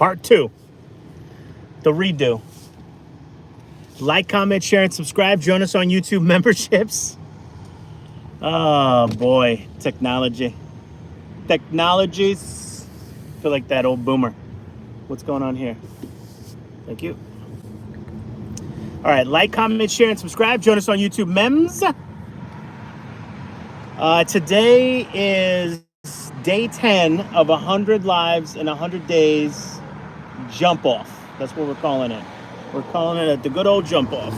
Part 2. The redo. Like, comment, share, and subscribe. Join us on YouTube memberships. Oh, boy. Technology. Technologies. I feel like that old boomer. What's going on here? Thank you. All right. Like, comment, share, and subscribe. Join us on YouTube mems. Today is day 10 of 100 lives in 100 days jump off. That's what we're calling it. We're calling it the good old jump off.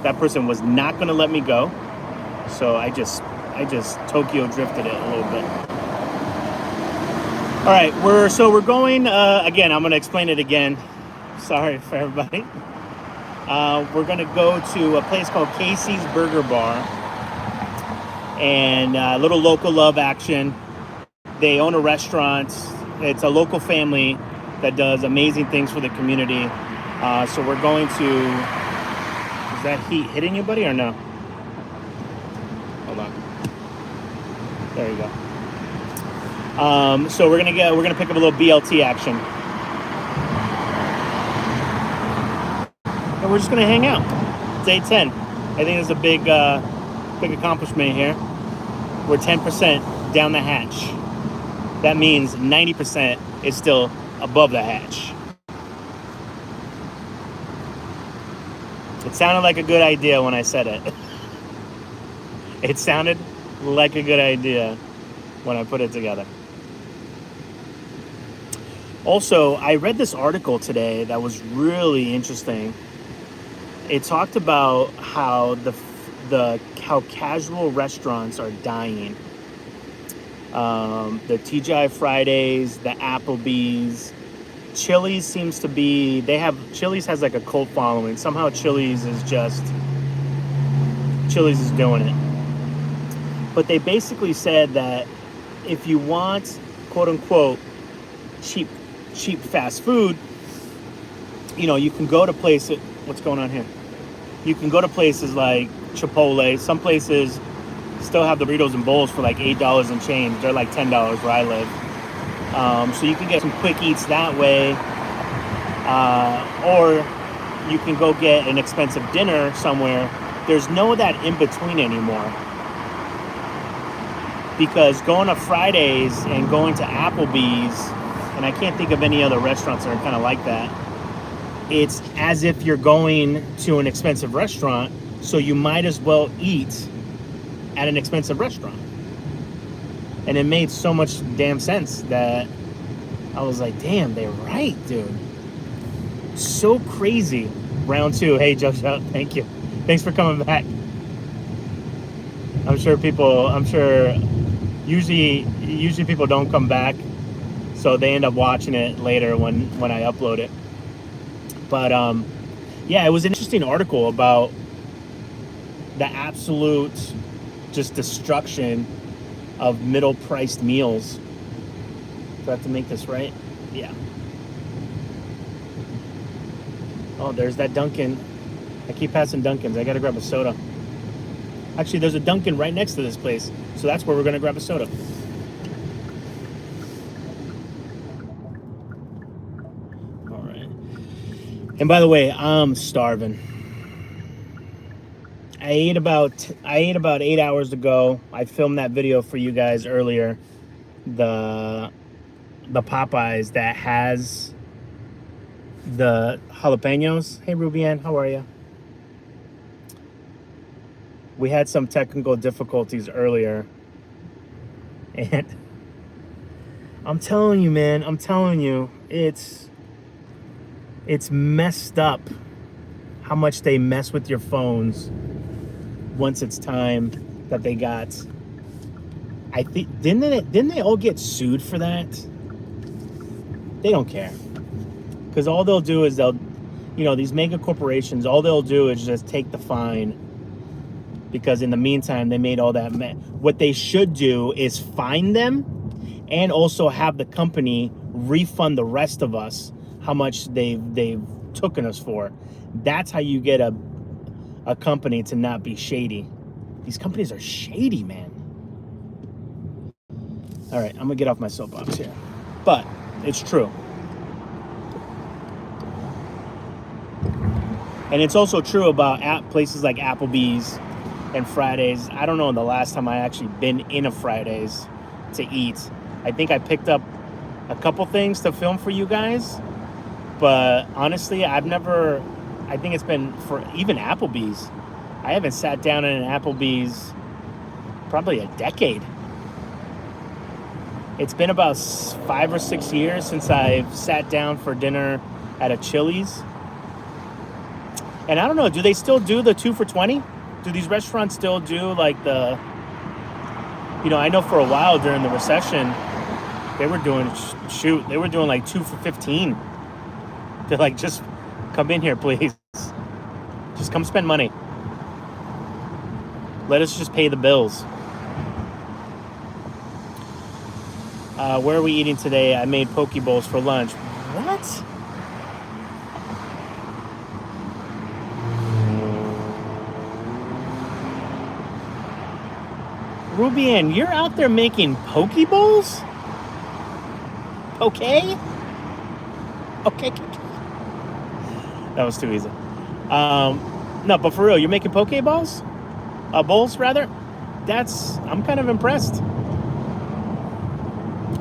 That person was not going to let me go, so I just Tokyo drifted it a little bit. All right, we're going again. I'm going to explain it again. Sorry for everybody. We're going to go to a place called Casey's Burger Bar, and a little local love action. They own a restaurant. It's a local family that does amazing things for the community. So we're going to... Is that heat hitting you, buddy, or no? Hold on. There you go. So we're gonna pick up a little BLT action. And we're just gonna hang out. It's day 10. I think it's a big accomplishment here. We're 10% down the hatch. That means 90% is still above the hatch. It sounded like a good idea when I said it. It sounded like a good idea when I put it together. Also, I read this article today that was really interesting. It talked about how how casual restaurants are dying. The TGI Fridays, the Applebee's, Chili's seems to be, Chili's has like a cult following. Somehow Chili's is doing it. But they basically said that if you want, quote unquote, cheap fast food, you can go to places, what's going on here? You can go to places like Chipotle. Some places still have the burritos and bowls for like $8 and change. They're like $10 where I live. So you can get some quick eats that way. Or you can go get an expensive dinner somewhere. There's no that in between anymore. Because going to Fridays and going to Applebee's, and I can't think of any other restaurants that are kind of like that, it's as if you're going to an expensive restaurant, so you might as well eat at an expensive restaurant. And it made so much damn sense that I was like, damn, they're right, dude. So crazy. Round 2. Hey, Joshua, thank you. Thanks for coming back. I'm sure usually people don't come back, so they end up watching it later when I upload it. But yeah, it was an interesting article about the absolute just destruction of middle-priced meals. Do I have to make this right? Yeah. Oh, there's that Dunkin'. I keep passing Dunkin's. I gotta grab a soda. Actually, there's a Dunkin' right next to this place, so that's where we're gonna grab a soda. All right. And by the way, I'm starving. I ate about 8 hours ago. I filmed that video for you guys earlier. The Popeyes that has the jalapenos. Hey, Rubian, how are you? We had some technical difficulties earlier. And I'm telling you, man, it's messed up how much they mess with your phones once it's time that they got. I think didn't they all get sued for that? They don't care, because all they'll do is these mega corporations, all they'll do is just take the fine, because in the meantime they made all that what they should do is fine them and also have the company refund the rest of us how much they've taken us for. That's how you get a company to not be shady. These companies are shady, man. All right, I'm gonna get off my soapbox here. But It's true. And it's also true about places like Applebee's and Fridays. I don't know the last time I actually been in a Fridays to eat. I think I picked up a couple things to film for you guys. But honestly, I think it's been for even Applebee's. I haven't sat down in an Applebee's probably a decade. It's been about 5 or 6 years since I've sat down for dinner at a Chili's. And I don't know, do they still do the 2 for $20? Do these restaurants still do like the, I know for a while during the recession, they were doing, they were doing like 2 for $15. They're like, just come in here, please. Just come spend money. Let us just pay the bills. Where are we eating today? I made poke bowls for lunch. What? Rubian, you're out there making poke bowls? Okay? Okay. That was too easy. No, but for real, you're making poke balls? Bowls, rather? I'm kind of impressed.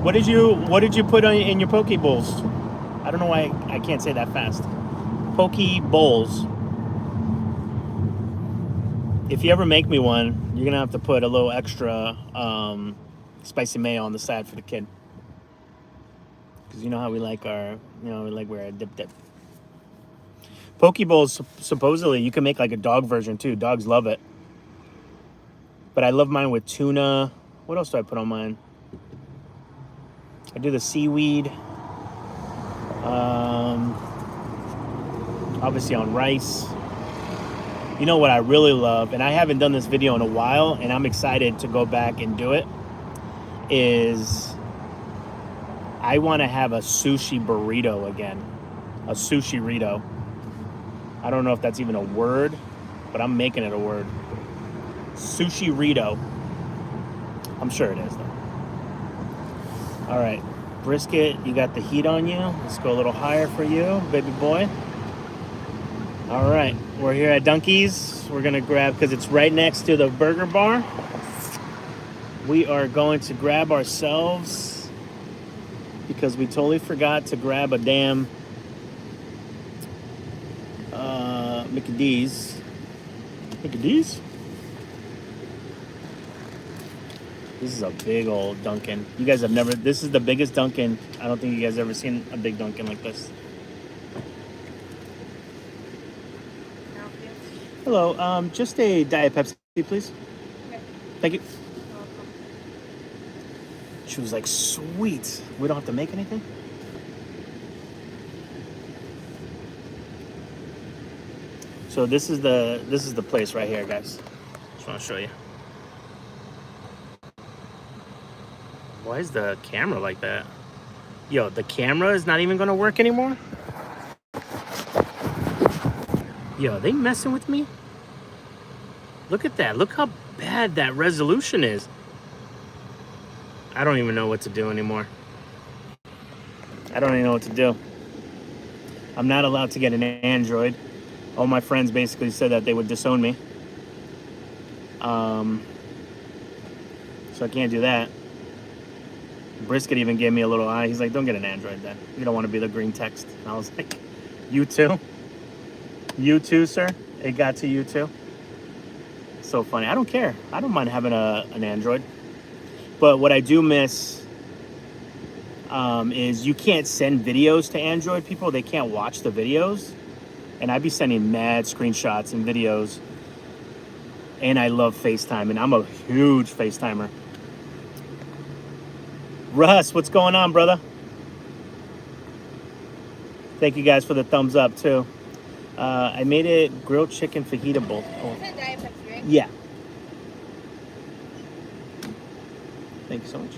What did you put in your poke bowls? I don't know why I can't say that fast. Poke bowls. If you ever make me one, you're gonna have to put a little extra spicy mayo on the side for the kid. Because you know how we like our, we're a dip. Poke bowls, supposedly, you can make like a dog version too. Dogs love it. But I love mine with tuna. What else do I put on mine? I do the seaweed. Obviously on rice. You know what I really love, and I haven't done this video in a while, and I'm excited to go back and do it, is I want to have a sushi burrito again. A sushi burrito. I don't know if that's even a word, but I'm making it a word. Sushi burrito. I'm sure it is, though. All right, brisket, you got the heat on you. Let's go a little higher for you, baby boy. All right, we're here at Dunkies. We're gonna grab, because it's right next to the burger bar. We are going to grab ourselves, because we totally forgot to grab a damn Mickey D's. Mickey D's? This is a big old Dunkin'. You guys have never, this is the biggest Dunkin'. I don't think you guys have ever seen a big Dunkin' like this. Hello, just a Diet Pepsi, please. Okay. Thank you. She was like, sweet. We don't have to make anything? So this is the place right here, guys. Just want to show you. Why is the camera like that? Yo, the camera is not even gonna work anymore? Yo, are they messing with me? Look at that. Look how bad that resolution is. I don't even know what to do anymore. I don't even know what to do. I'm not allowed to get an Android. All my friends basically said that they would disown me. So I can't do that. Brisket even gave me a little eye. He's like, don't get an Android then. You don't want to be the green text. And I was like, you too? You too, sir? It got to you too? So funny. I don't care. I don't mind having an Android. But what I do miss is you can't send videos to Android people. They can't watch the videos. And I'd be sending mad screenshots and videos. And I love FaceTime. And I'm a huge FaceTimer. Russ, what's going on, brother? Thank you guys for the thumbs up, too. I made it grilled chicken fajita bowl. Oh. Is that Diet Pepsi, right? Yeah. Thank you so much.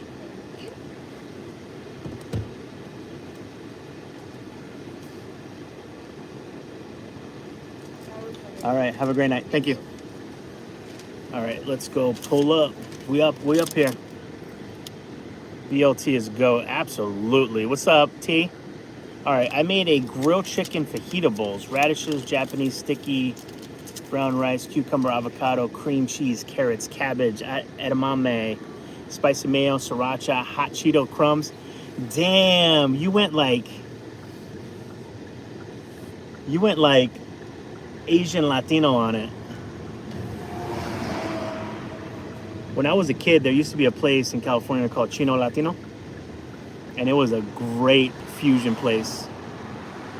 All right, have a great night. Thank you. All right, let's go pull up. We up here. BLT is go. Absolutely. What's up, T? All right, I made a grilled chicken fajita bowls. Radishes, Japanese sticky, brown rice, cucumber, avocado, cream cheese, carrots, cabbage, edamame, spicy mayo, sriracha, hot Cheeto crumbs. Damn, you went like Asian Latino on it. When I was a kid, there used to be a place in California called Chino Latino, and it was a great fusion place.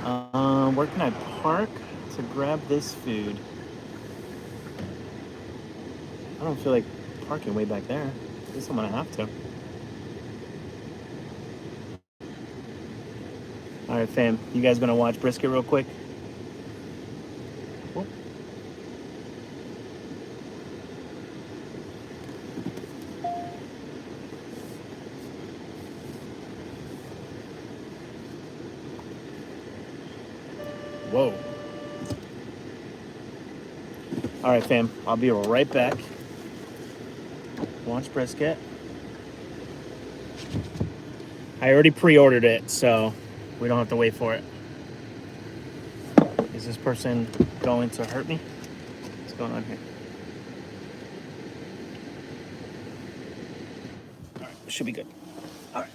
Where can I park to grab this food? I don't feel like parking way back there. I guess I'm gonna have to. All right, fam. You guys gonna watch brisket real quick? Cool. Whoa. All right, fam. I'll be right back. Watch brisket. I already pre-ordered it, so we don't have to wait for it. Is this person going to hurt me? What's going on here? All right, should be good. All right.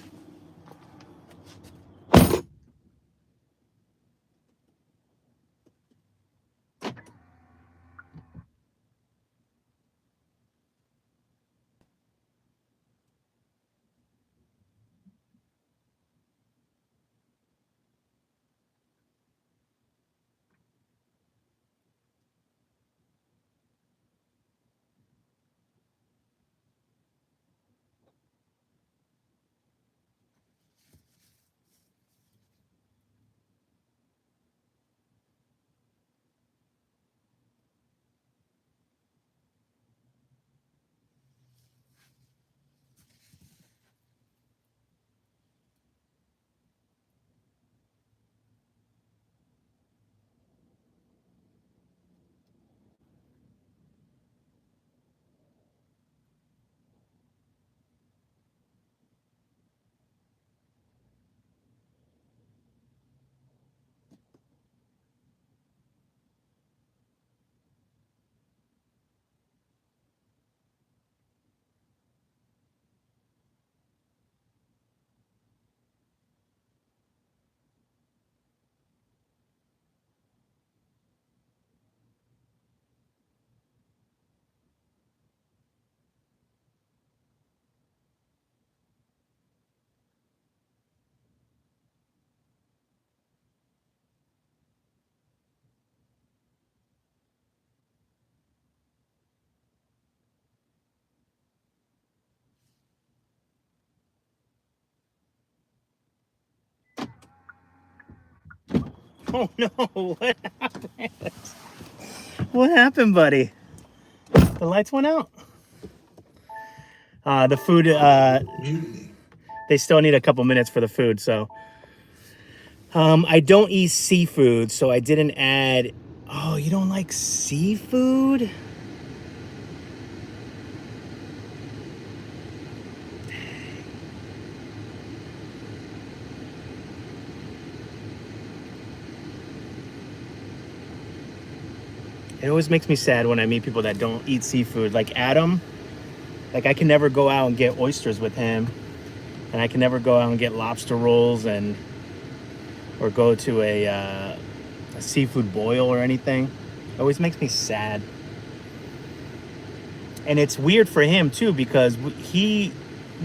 Oh no, what happened? What happened, buddy? The lights went out. The food, they still need a couple minutes for the food, so. I don't eat seafood, so I didn't add. Oh, you don't like seafood? It always makes me sad when I meet people that don't eat seafood. Like Adam, like I can never go out and get oysters with him, and I can never go out and get lobster rolls or go to a seafood boil or anything. It always makes me sad. And it's weird for him too, because he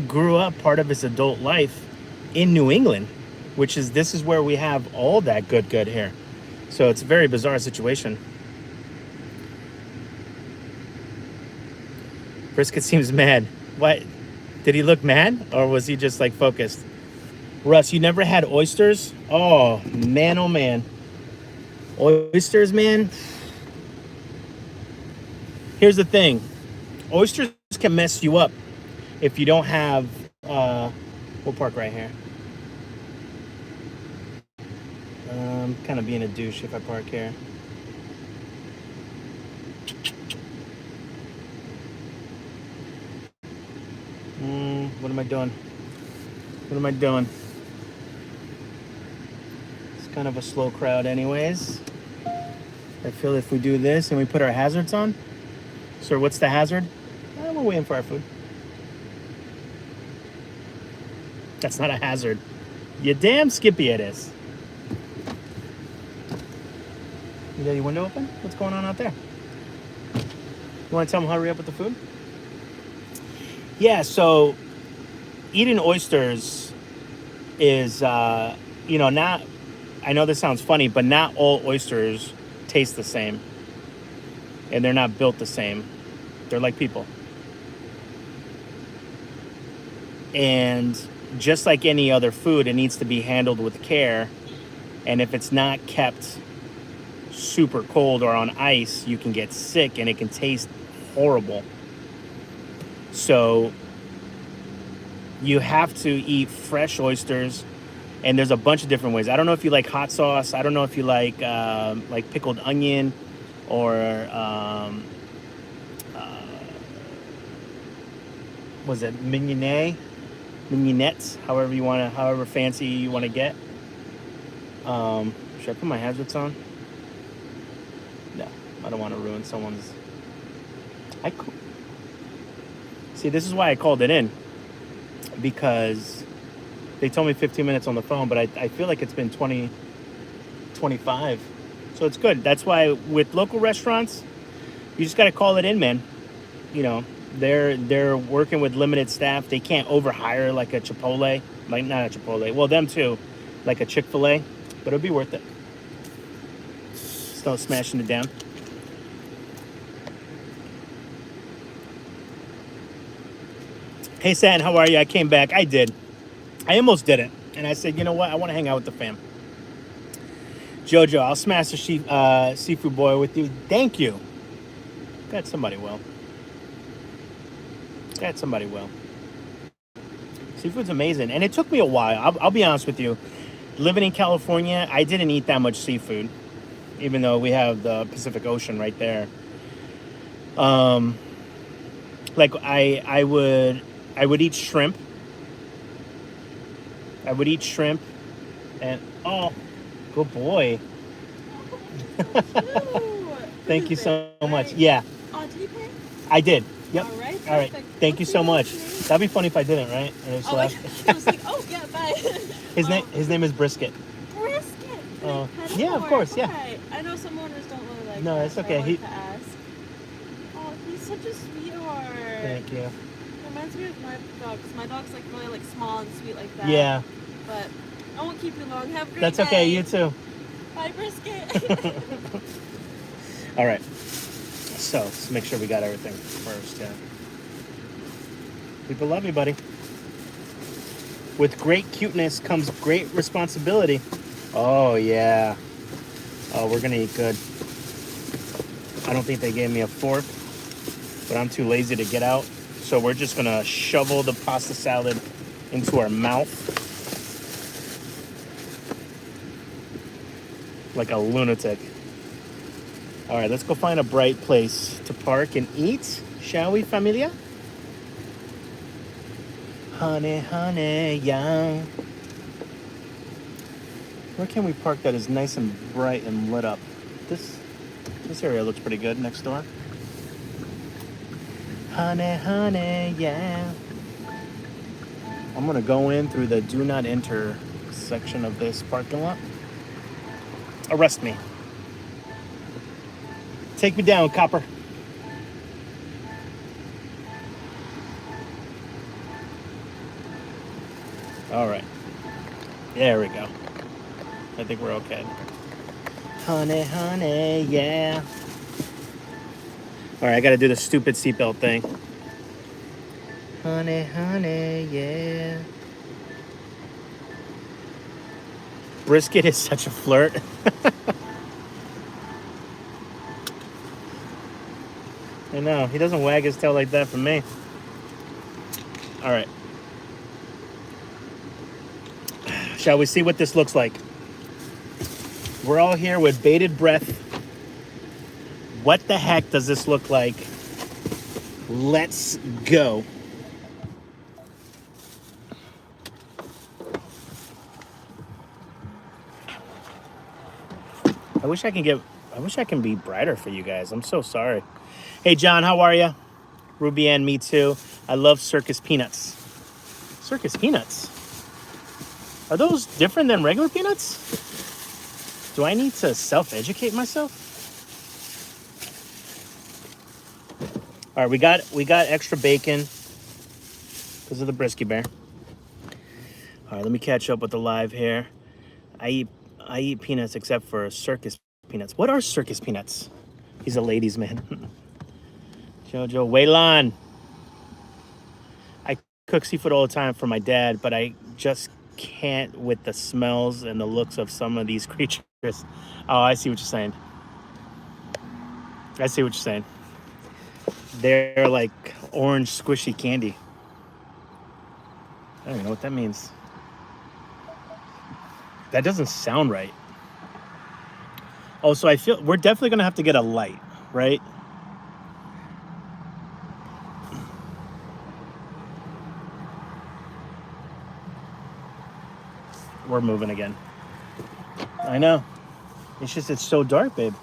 grew up part of his adult life in New England, this is where we have all that good here. So it's a very bizarre situation. Brisket seems mad. What? Did he look mad, or was he just like focused? Russ, you never had oysters? Oh man. Oysters, man. Here's the thing. Oysters can mess you up if you don't have, we'll park right here. I'm kind of being a douche if I park here. What am I doing? What am I doing? It's kind of a slow crowd anyways. I feel if we do this and we put our hazards on. Sir, what's the hazard? We're waiting for our food. That's not a hazard. You damn skippy it is. You got your window open? What's going on out there? You want to tell them hurry up with the food? Yeah, so eating oysters is, you know, not, I know this sounds funny, but not all oysters taste the same. And they're not built the same. They're like people. And just like any other food, it needs to be handled with care. And if it's not kept super cold or on ice, you can get sick and it can taste horrible. So you have to eat fresh oysters, and there's a bunch of different ways. I don't know if you like hot sauce. I don't know if you like pickled onion or was it mignonettes, however fancy you want to get. Should I put my hazards on? No, I don't want to ruin someone's. See, this is why I called it in, because they told me 15 minutes on the phone, but I feel like it's been 20, 25. So it's good. That's why with local restaurants, you just got to call it in, man. You know, they're working with limited staff. They can't overhire like a Chipotle, like not a Chipotle. Well, them too, like a Chick-fil-A, but it'll be worth it. Start smashing it down. Hey, San, how are you? I came back. I did. I almost didn't. And I said, you know what? I want to hang out with the fam. Jojo, I'll smash the seafood boil with you. Thank you. Got somebody well. Seafood's amazing. And it took me a while. I'll be honest with you. Living in California, I didn't eat that much seafood, even though we have the Pacific Ocean right there. Like I would eat shrimp. And oh, good boy. Thank you so much. Yeah. Did you pay? I did. Yep. All right. All right. Thank you so much. That'd be funny if I didn't, right? And I just I was like, oh yeah, bye. His name is Brisket. Brisket. Yeah, of course. Yeah. Okay. I know some owners don't really like. No, that, it's okay. So I wanted to ask. Oh, he's such a sweetheart. Thank you. Reminds me of my dog, 'cause my dog's like really like small and sweet like that. Yeah. But I won't keep you long. Have a great That's day. okay. You too. Bye, Brisket. All right. So let's make sure we got everything first. Yeah. People love you, buddy. With great cuteness comes great responsibility. Oh yeah. Oh, we're gonna eat good. I don't think they gave me a fork, but I'm too lazy to get out. So we're just gonna shovel the pasta salad into our mouth like a lunatic. All right, let's go find a bright place to park and eat, shall we, familia? Honey, honey, yeah. Where can we park that is nice and bright and lit up? This area looks pretty good next door. Honey, honey, yeah. I'm gonna go in through the do not enter section of this parking lot. Arrest me. Take me down, copper. All right. There we go. I think we're okay. Honey, honey, yeah. All right, I got to do the stupid seatbelt thing. Honey, honey, yeah. Brisket is such a flirt. I know, he doesn't wag his tail like that for me. All right. Shall we see what this looks like? We're all here with bated breath. What the heck does this look like? Let's go. I wish I can be brighter for you guys. I'm so sorry. Hey, John, how are you? Ruby Ann, me too. I love circus peanuts. Circus peanuts? Are those different than regular peanuts? Do I need to self-educate myself? All right, we got extra bacon because of the Brazzyy bear. All right, let me catch up with the live here. I eat peanuts except for circus peanuts. What are circus peanuts? He's a ladies' man. Jojo, Waylon. I cook seafood all the time for my dad, but I just can't with the smells and the looks of some of these creatures. Oh, I see what you're saying. I see what you're saying. They're like orange squishy candy. I don't even know what that means. That doesn't sound right. Oh, so I feel we're definitely gonna have to get a light, right? We're moving again. I know. It's just it's so dark, babe.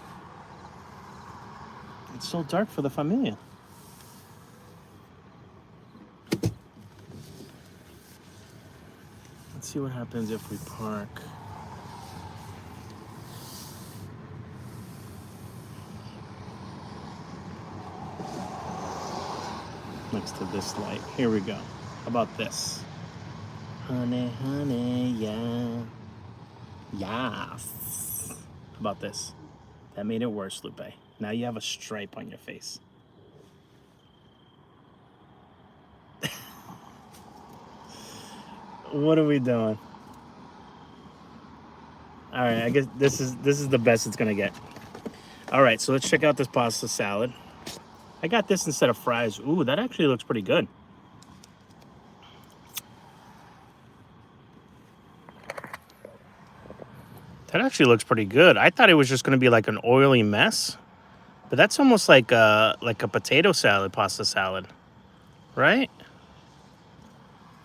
It's so dark for the familia. Let's see what happens if we park. Next to this light. Here we go. How about this? Honey, honey, yeah. Yes. How about this? That made it worse, Lupe. Now you have a stripe on your face. What are we doing? All right, I guess this is the best it's gonna get. All right, so let's check out this pasta salad. I got this instead of fries. Ooh, that actually looks pretty good. That actually looks pretty good. I thought it was just gonna be like an oily mess, but that's almost like a potato salad, pasta salad, right?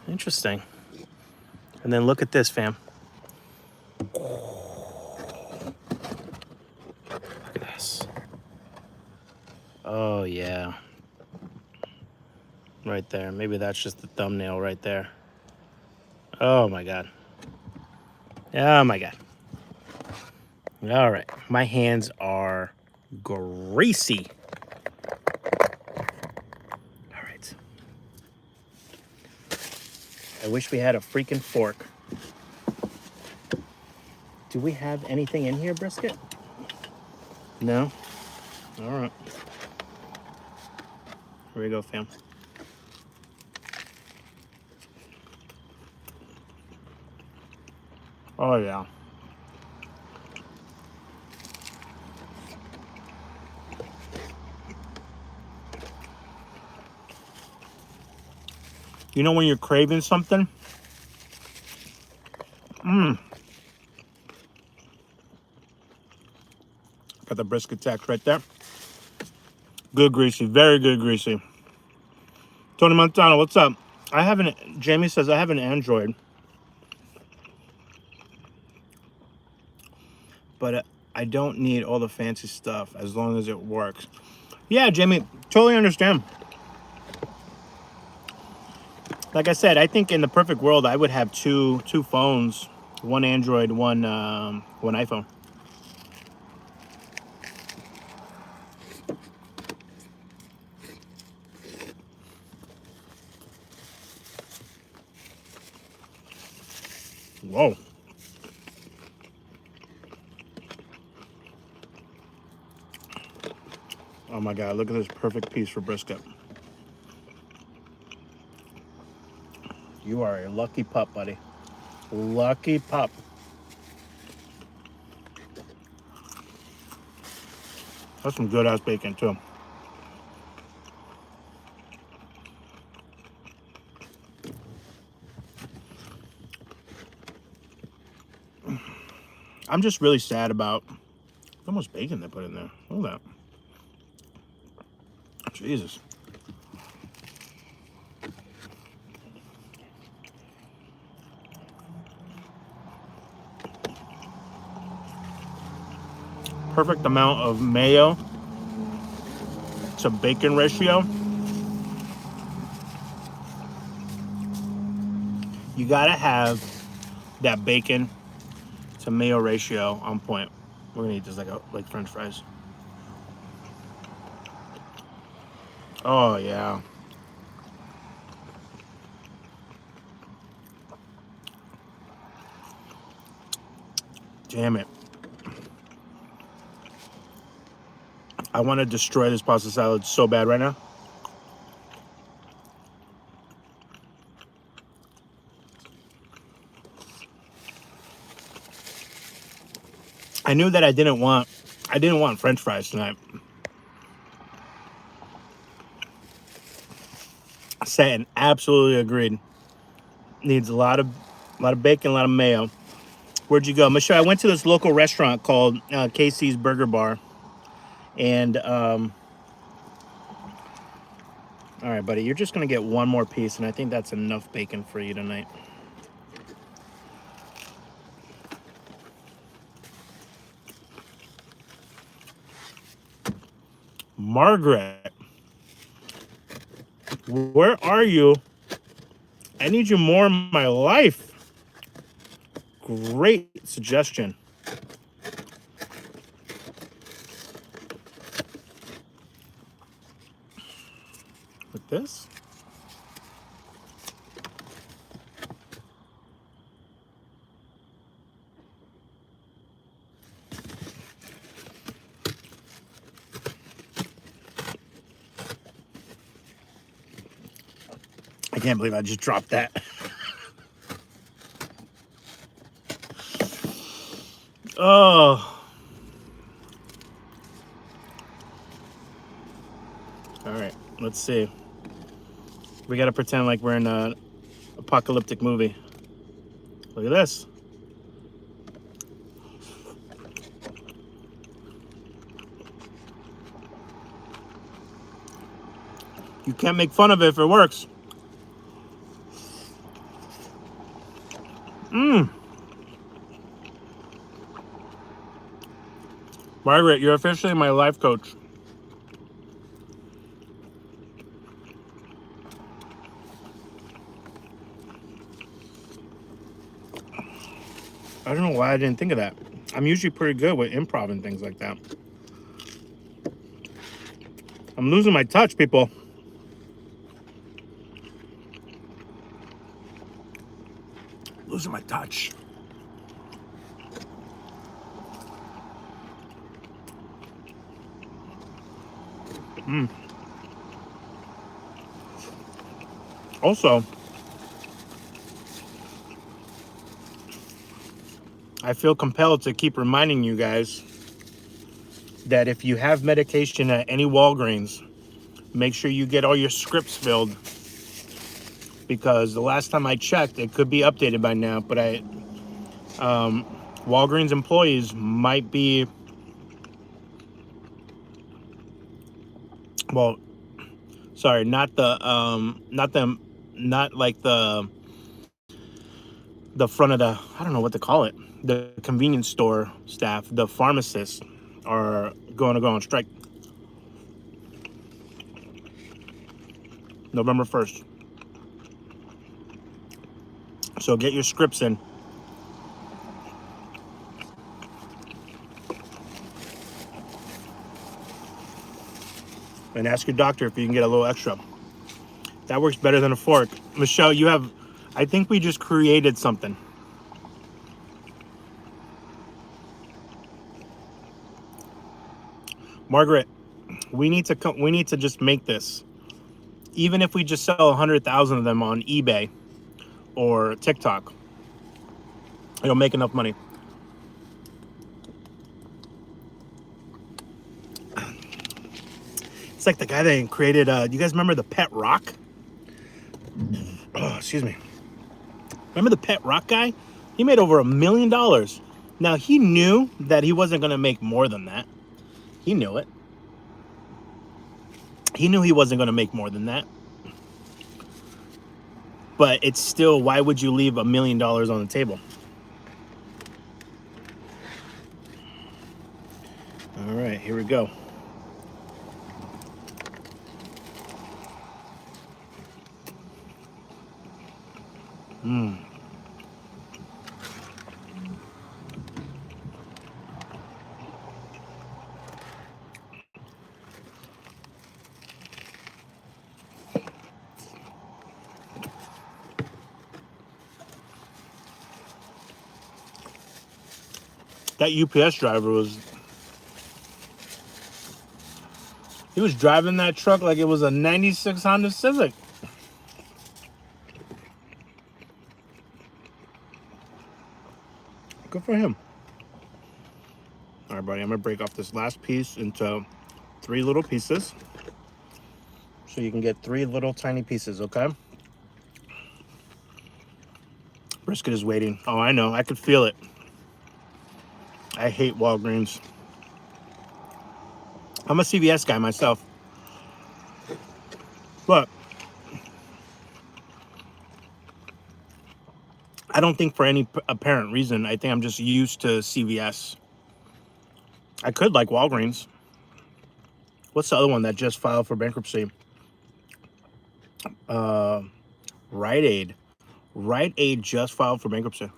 Interesting. And then look at this, fam. Look at this. Oh, yeah. Right there. Maybe that's just the thumbnail right there. Oh, my God. Oh, my God. All right. My hands are greasy. All right. I wish we had a freaking fork. Do we have anything in here, brisket? No? All right. Here we go, fam. Oh, yeah. You know when you're craving something? Got the brisket tax right there. Good greasy, very good greasy. Tony Montana, what's up? Jamie says I have an Android. But I don't need all the fancy stuff as long as it works. Yeah, Jamie, totally understand. Like I said, I think in the perfect world, I would have two phones, one Android, one iPhone. Whoa. Oh my God, look at this perfect piece for brisket. You are a lucky pup, buddy. Lucky pup. That's some good ass bacon too. I'm just really sad about how much bacon they put in there. Look at that. Jesus. perfect amount of mayo to bacon ratio. You gotta have that bacon to mayo ratio on point. We're gonna eat this like French fries. Oh yeah. Damn it. I want to destroy this pasta salad so bad right now. I knew that I didn't want French fries tonight. Satin absolutely agreed. Needs a lot of bacon, a lot of mayo. Where'd you go, Michelle? I went to this local restaurant called Casey's Burger Bar, and all right, buddy, you're just gonna get one more piece, and I think that's enough bacon for you tonight. Margaret, where are you? I need you more in my life. Great suggestion. With this? I can't believe I just dropped that. Oh. All right, let's see. We got to pretend like we're in an apocalyptic movie. Look at this. You can't make fun of it if it works. Margaret, you're officially my life coach. I don't know why I didn't think of that. I'm usually pretty good with improv and things like that. I'm losing my touch, people. Losing my touch. Also, I feel compelled to keep reminding you guys that if you have medication at any Walgreens, make sure you get all your scripts filled, because the last time I checked, it could be updated by now, but Walgreens employees might be, well, sorry, not like the front of the, I don't know what to call it, the convenience store staff, the pharmacists are going to go on strike November 1st. So get your scripts in. And ask your doctor if you can get a little extra. That works better than a fork. Michelle, you have, I think we just created something. Margaret, we need to just make this. Even if we just sell 100,000 of them on eBay or TikTok, it'll make enough money. It's like the guy that created, do you guys remember the Pet Rock? Oh, excuse me. Remember the Pet Rock guy? He made over $1 million. Now, he knew that he wasn't going to make more than that. He knew it. He knew he wasn't going to make more than that. But it's still, why would you leave $1 million on the table? All right, here we go. That UPS driver he was driving that truck like it was a 96 Honda Civic. Good for him. All right, buddy, I'm gonna break off this last piece into 3 little pieces. So you can get 3 little tiny pieces, okay? Brisket is waiting. Oh, I know, I could feel it. I hate Walgreens. I'm a CVS guy myself. But I don't think for any apparent reason. I think I'm just used to CVS. I could like Walgreens. What's the other one that just filed for bankruptcy? Rite Aid. Rite Aid just filed for bankruptcy.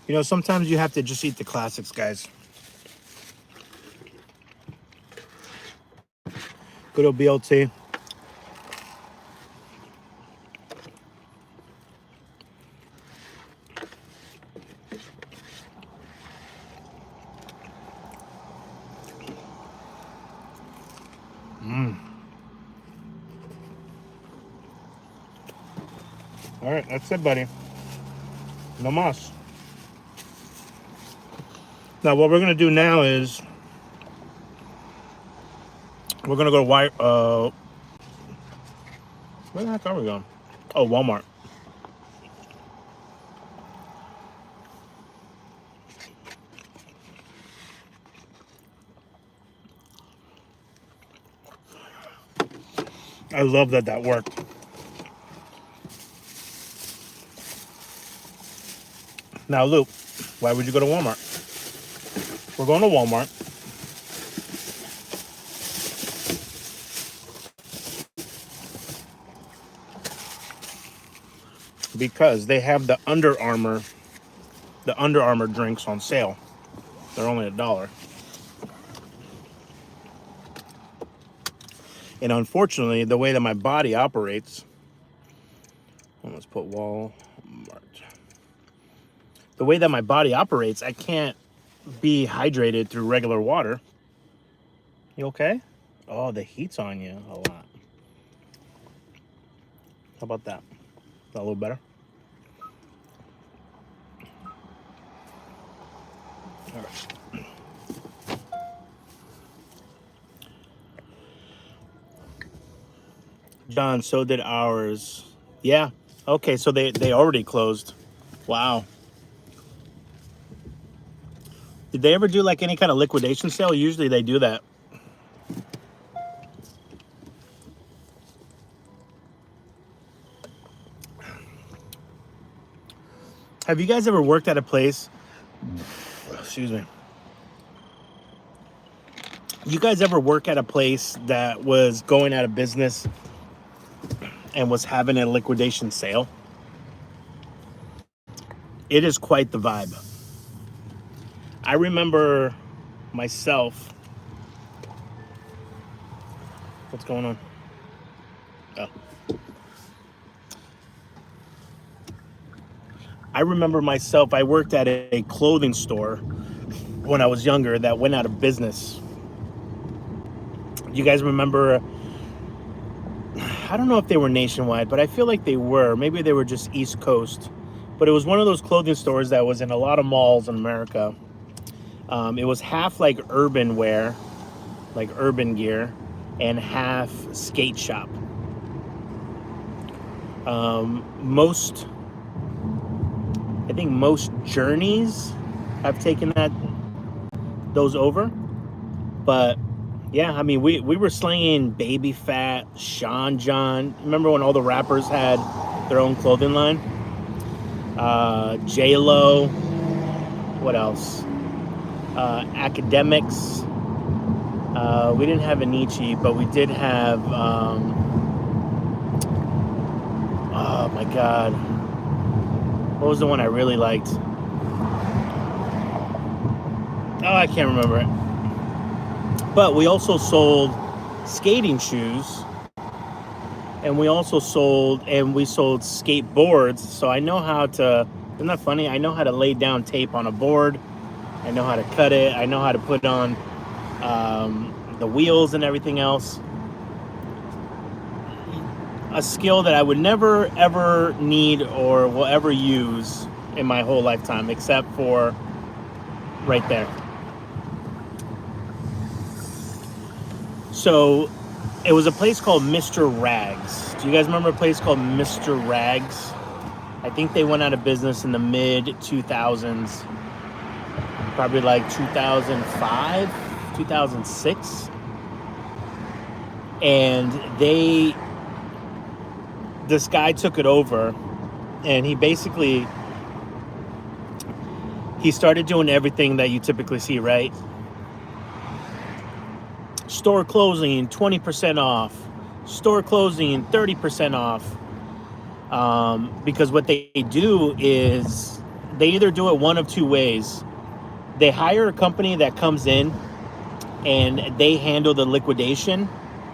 You know, sometimes you have to just eat the classics, guys. Good old BLT. All right, that's it, buddy. No mas. Now, what we're gonna do now is we're gonna go to where the heck are we going? Oh, Walmart. I love that worked. Now, Luke, why would you go to Walmart? We're going to Walmart because they have the Under Armour drinks on sale. They're only $1. And unfortunately, the way that my body operates, let's put Walmart. The way that my body operates, I can't be hydrated through regular water. You okay? Oh, the heat's on you a lot. How about that? Is that a little better? All right. John, so did ours. Yeah. Okay, so they already closed. Wow. Did they ever do like any kind of liquidation sale? Usually they do that. Have you guys ever worked at a place? Excuse me. You guys ever work at a place that was going out of business and was having a liquidation sale? It is quite the vibe. I remember myself. What's going on? Oh. I remember myself. I worked at a clothing store when I was younger that went out of business. You guys remember? I don't know if they were nationwide, but I feel like they were. Maybe they were just East Coast. But it was one of those clothing stores that was in a lot of malls in America. It was half like urban wear, like urban gear, and half skate shop. I think most journeys have taken those over. But yeah, I mean, we were slinging Baby Fat, Sean John. Remember when all the rappers had their own clothing line? J-Lo. What else? Academics. We didn't have Anichi, but we did have, oh my God. What was the one I really liked? Oh, I can't remember it. But we also sold skating shoes, and we sold skateboards. So I know how to, isn't that funny? I know how to lay down tape on a board. I know how to cut it. I know how to put on the wheels and everything else. A skill that I would never, ever need or will ever use in my whole lifetime, except for right there. So it was a place called Mr. Rags. Do you guys remember a place called Mr. Rags? I think they went out of business in the mid-2000s. Probably like 2005, 2006. And this guy took it over, and he started doing everything that you typically see, right? Store closing, 20% off. Store closing, 30% off. Because what they do is they either do it one of two ways. They hire a company that comes in and they handle the liquidation,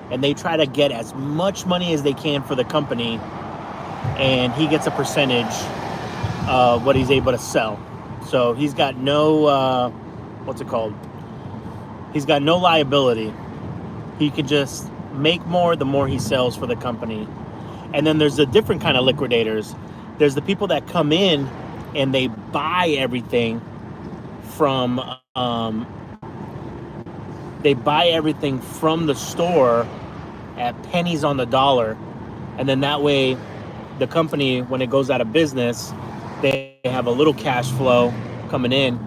and they try to get as much money as they can for the company, and he gets a percentage of what he's able to sell. So he's got no, He's got no liability. He can just make more the more he sells for the company. And then there's a different kind of liquidators. There's the people that come in and they buy everything from the store at pennies on the dollar. And then that way the company, when it goes out of business, they have a little cash flow coming in.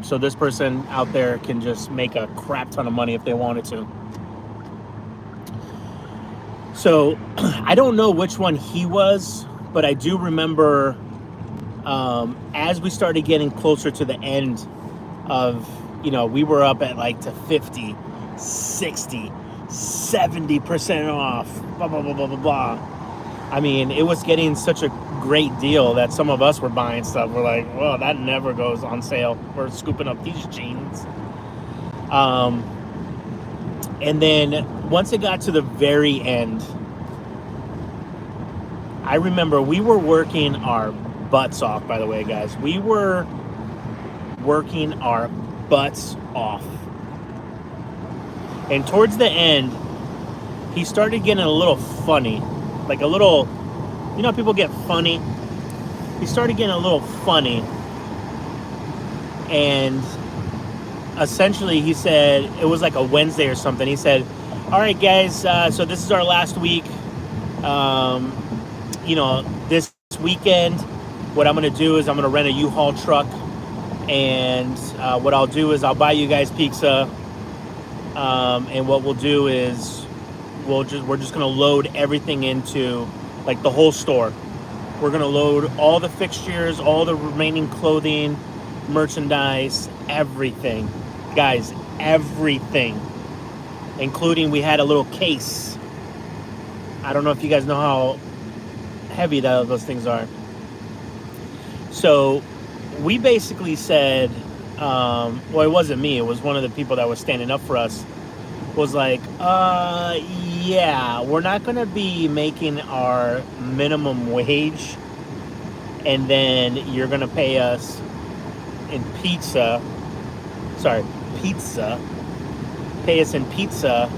So this person out there can just make a crap ton of money if they wanted to. So I don't know which one he was, but I do remember as we started getting closer to the end of, we were up at like to 50, 60, 70% off, blah, blah, blah, blah, blah, blah. I mean, it was getting such a great deal that some of us were buying stuff. We're like, well, that never goes on sale. We're scooping up these jeans. And then once it got to the very end, I remember we were working our butts off, by the way, guys. We were working our butts off. And towards the end, he started getting a little funny. Like a little, people get funny. He started getting a little funny. And essentially he said, it was like a Wednesday or something. He said, all right, guys, so this is our last week. This weekend, what I'm going to do is I'm going to rent a U-Haul truck. And what I'll do is I'll buy you guys pizza. And what we'll do is we're just going to load everything into, like, the whole store. We're going to load all the fixtures, all the remaining clothing, merchandise, everything. Guys, everything. Including, we had a little case. I don't know if you guys know how heavy those things are. So we basically said, well, it wasn't me. It was one of the people that was standing up for us. Was like, yeah, we're not going to be making our minimum wage, and then you're going to pay us in pizza. Pay us in pizza.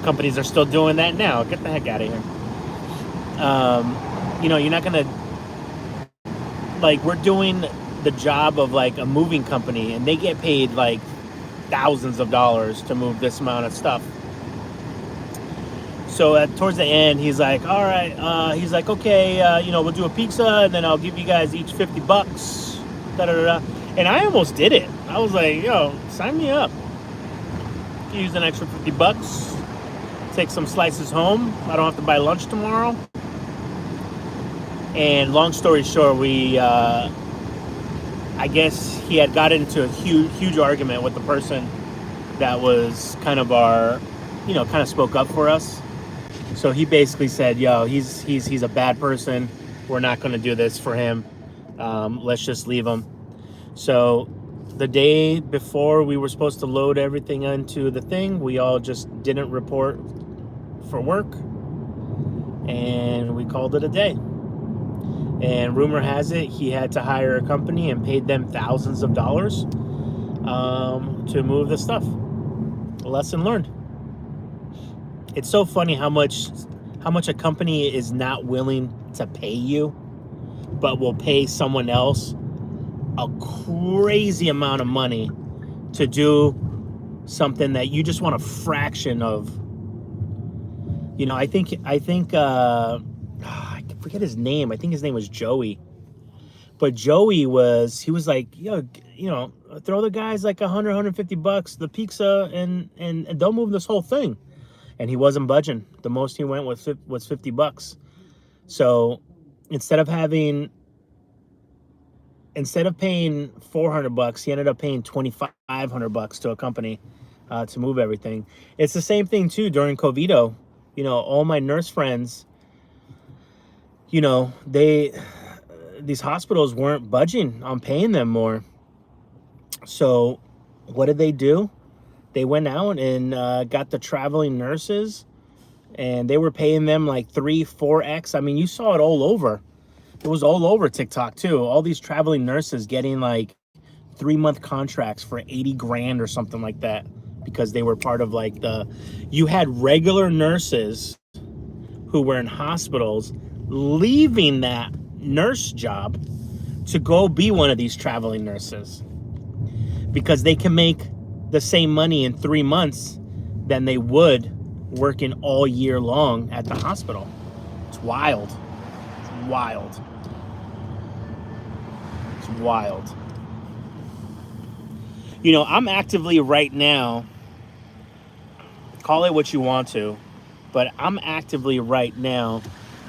Companies are still doing that now. Get the heck out of here. You're not going to, like, we're doing the job of like a moving company, and they get paid like thousands of dollars to move this amount of stuff. So towards the end, he's like, all right, he's like, okay, you know, we'll do a pizza and then I'll give you guys each $50. Da, da, da, da. And I almost did it. I was like, yo, sign me up. Use an extra $50. Take some slices home. I don't have to buy lunch tomorrow. And long story short, I guess he had got into a huge argument with the person that was kind of our, you know, kind of spoke up for us. So he basically said, yo, he's a bad person. We're not going to do this for him. Let's just leave him. So the day before we were supposed to load everything into the thing, we all just didn't report for work. And we called it a day. And rumor has it, he had to hire a company and paid them thousands of dollars to move the stuff. Lesson learned. It's so funny how much a company is not willing to pay you, but will pay someone else a crazy amount of money to do something that you just want a fraction of. You know, I think I forget his name. I think his name was Joey. But Joey he was like, yo, you know, throw the guys like $150, the pizza, and they'll move this whole thing. And he wasn't budging. The most he went was $50. So instead of paying $400, he ended up paying $2,500 to a company to move everything. It's the same thing too during COVID. You know, all my nurse friends, you know, these hospitals weren't budging on paying them more. So what did they do? They went out and got the traveling nurses, and they were paying them like 3-4x. I mean, you saw it all over. It was all over TikTok too. All these traveling nurses getting like 3-month contracts for 80 grand or something like that, because they were part of like you had regular nurses who were in hospitals leaving that nurse job to go be one of these traveling nurses because they can make the same money in 3 months than they would working all year long at the hospital. It's wild. It's wild. It's wild. You know, I'm actively right now, call it what you want to, but I'm actively right now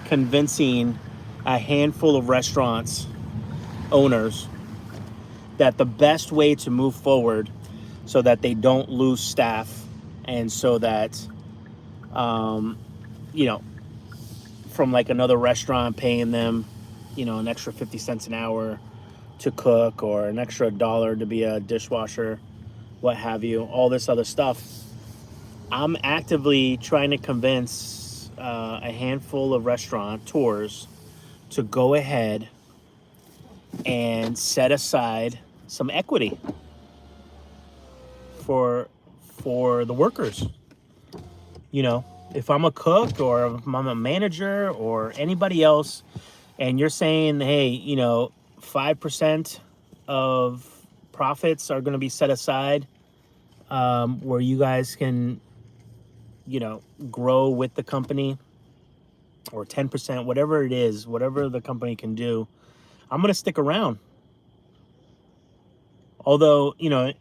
convincing a handful of restaurants owners that the best way to move forward so that they don't lose staff and so that, you know, from like another restaurant paying them, you know, an extra 50 cents an hour to cook or an extra $1 to be a dishwasher, what have you, all this other stuff. I'm actively trying to convince a handful of restaurateurs to go ahead and set aside some equity for the workers. You know, if I'm a cook or if I'm a manager or anybody else, and you're saying, hey, you know, 5% of profits are going to be set aside where you guys can, you know, grow with the company, or 10%, whatever it is, whatever the company can do, I'm going to stick around. Although, you know,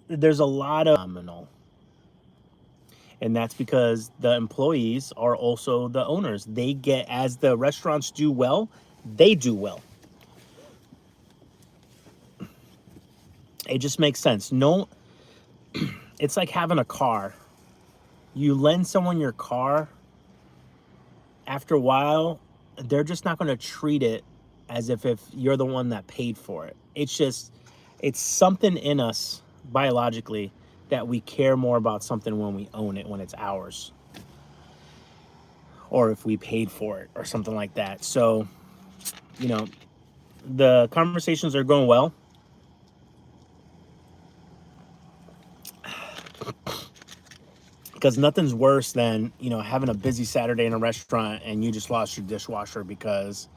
there's a lot of nominal. And that's because the employees are also the owners. They get, as the restaurants do well, they do well. It just makes sense. No, it's like having a car. You lend someone your car, after a while, they're just not going to treat it as if you're the one that paid for it. It's something in us biologically that we care more about something when we own it, when it's ours, or if we paid for it or something like that. So, you know, the conversations are going well. Because nothing's worse than, you know, having a busy Saturday in a restaurant and you just lost your dishwasher because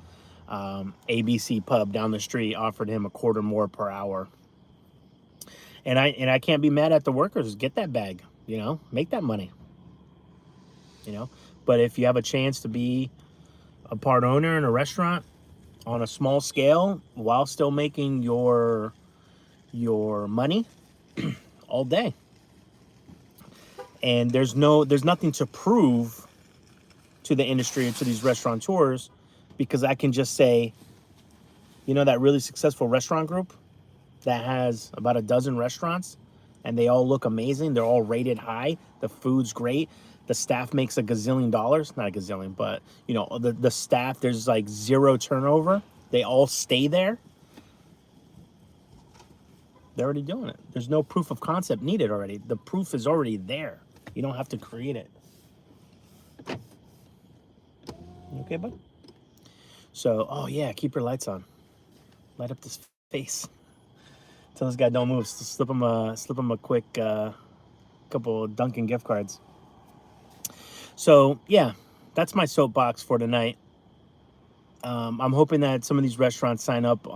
ABC Pub down the street offered him $0.25 more per hour. And I can't be mad at the workers. Get that bag, you know, make that money. you know. But if you have a chance to be a part owner in a restaurant on a small scale while still making your money, all day. And there's nothing to prove to the industry or to these restaurateurs, because I can just say, you know, that really successful restaurant group that has about a dozen restaurants and they all look amazing. They're all rated high. The food's great. The staff makes a gazillion dollars. Not a gazillion, but, you know, the staff, there's like zero turnover. They all stay there. They're already doing it. There's no proof of concept needed already. The proof is already there. You don't have to create it. You okay, bud? So, oh yeah, keep your lights on. Light up this face. Tell this guy don't move. Slip him a quick couple Dunkin' gift cards. So yeah, that's my soapbox for tonight. I'm hoping that some of these restaurants sign up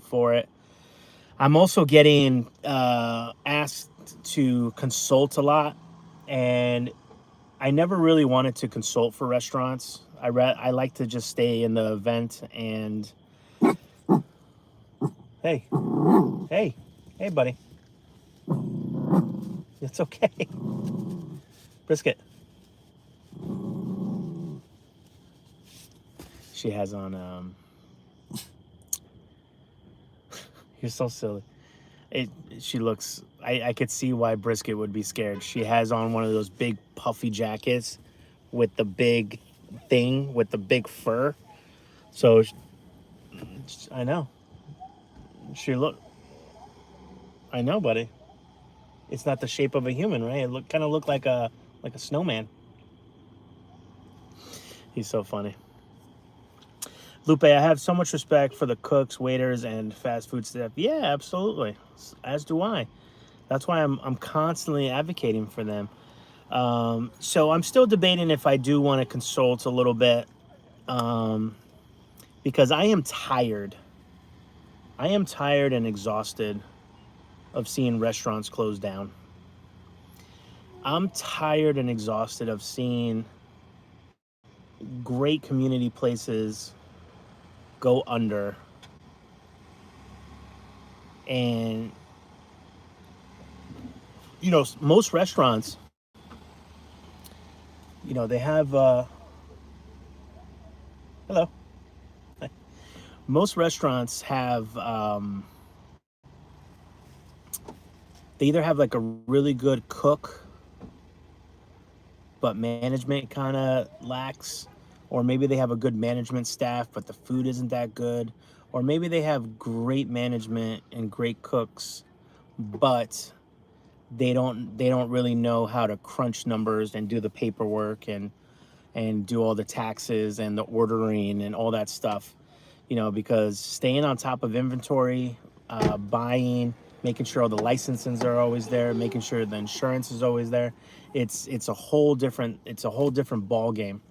for it. I'm also getting asked to consult a lot, and I never really wanted to consult for restaurants. I like to just stay in the event and hey, buddy. It's okay. Brisket. She has on, you're so silly. She looks, I could see why Brisket would be scared. She has on one of those big puffy jackets with the big thing, with the big fur. So, I know. I know, buddy. It's not the shape of a human, right? It kind of looked like a snowman. He's so funny. Lupe, I have so much respect for the cooks, waiters, and fast food staff. Yeah, absolutely. As do I. That's why I'm constantly advocating for them. So I'm still debating if I do want to consult a little bit, because I am tired. I am tired and exhausted of seeing restaurants close down. I'm tired and exhausted of seeing great community places go under. And, you know, most restaurants, you know, they have, hello. Most restaurants have, they either have like a really good cook, but management kind of lacks, or maybe they have a good management staff, but the food isn't that good, or maybe they have great management and great cooks, but they don't really know how to crunch numbers and do the paperwork and do all the taxes and the ordering and all that stuff, you know, because staying on top of inventory, buying, making sure all the licenses are always there, making sure the insurance is always there, it's a whole different ball game.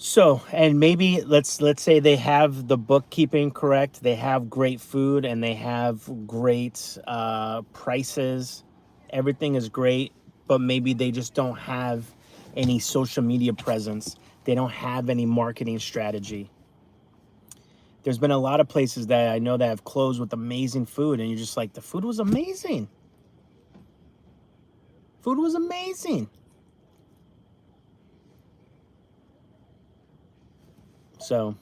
So, and maybe let's say they have the bookkeeping correct, they have great food, and they have great prices. Everything is great, but maybe they just don't have any social media presence. They don't have any marketing strategy. There's been a lot of places that I know that have closed with amazing food, and you're just like, the food was amazing. Food was amazing. So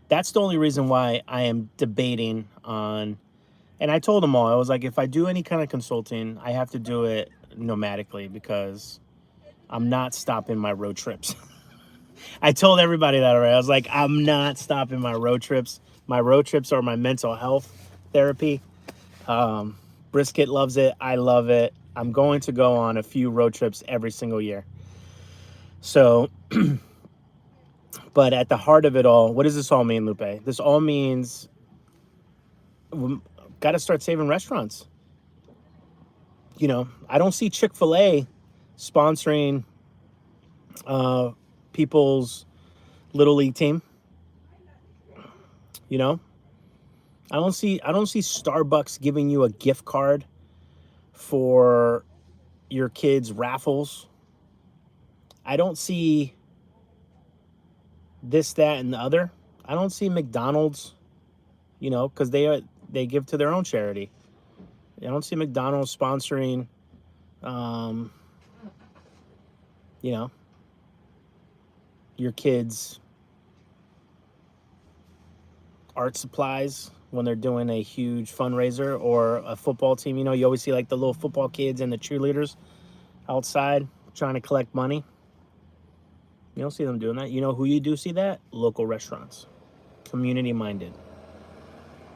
that's the only reason why I am debating on, and I told them all, I was like, if I do any kind of consulting, I have to do it nomadically, because I'm not stopping my road trips. I told everybody that already. I was like, I'm not stopping my road trips. My road trips are my mental health therapy. Brisket loves it. I love it. I'm going to go on a few road trips every single year. So, but at the heart of it all, what does this all mean, Lupe? This all means we got to start saving restaurants. You know, I don't see Chick-fil-A sponsoring people's Little League team. You know, I don't see Starbucks giving you a gift card for your kids' raffles. I don't see this, that, and the other. I don't see McDonald's, you know, because they give to their own charity. I don't see McDonald's sponsoring, you know, your kids' art supplies when they're doing a huge fundraiser, or a football team. You know, you always see like the little football kids and the cheerleaders outside trying to collect money. You don't see them doing that. You know who you do see that? Local restaurants, community minded.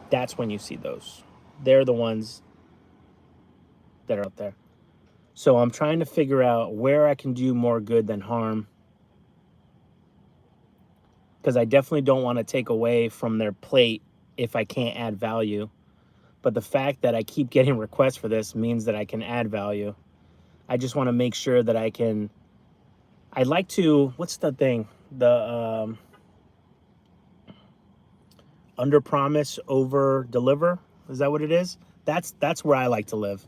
That's when you see those. They're the ones that are out there. So I'm trying to figure out where I can do more good than harm, because I definitely don't want to take away from their plate if I can't add value. But the fact that I keep getting requests for this means that I can add value. I just want to make sure that I can. I'd like to, what's the thing? The under promise, over deliver. Is that what it is? That's where I like to live.